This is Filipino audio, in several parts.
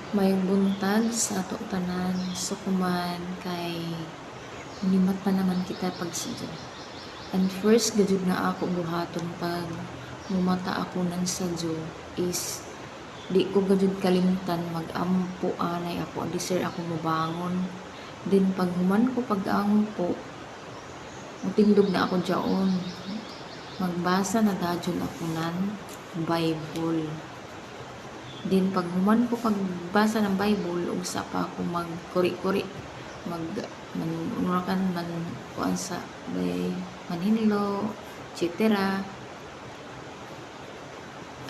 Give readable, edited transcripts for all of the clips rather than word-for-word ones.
Mayong buntag sa ato tanan sukuman kay nimat pa naman kita pagsidyo. And first gajud nga ako buhaton pag mumata ako ng sadyo is di ko gajud kalimtan mag-ampo anay ako di sir ako mubangon. Then pag human ko pag-ampo mutindog na ako dyaon magbasa na dadyon ako nan Bible. Then pag human ko pagbasa ng Bible usa pa ako magkuri-kuri manurakan man kuan sa manhinlo etc.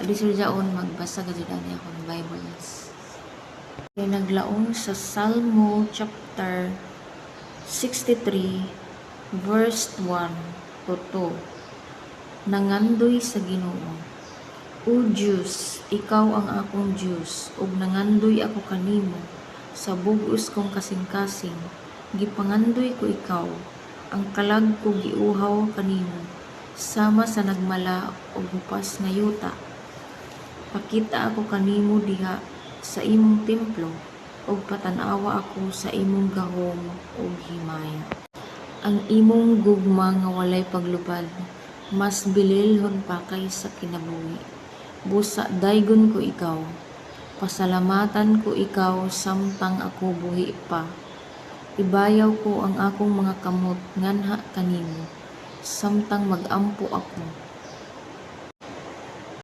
Adi sir jaon magbasa gajud ani ako ng Bible. Kay naglaong sa Salmo chapter 63 verse 1 to 2. Nangandoy sa Ginoo. O Diyos, ikaw ang akong Diyos, ug nangandoy ako kanimo, sa bug-os kong kasing-kasing, gipangandoy ko ikaw, ang kalag ko giuhaw kanimo, sama sa nagmala ug hupas nga yuta. Pakita ako kanimo diha sa imong templo, ug patanawa ako sa imong gahom ug himaya. Ang imong gugma nga walay paglubad, mas bililhon pa kaysa kinabuhi. Busa daygon ko ikaw, pasalamatan ko ikaw samtang ako buhi pa. Ibayaw ko ang akong mga kamot nganha kanimo, samtang magampo ako.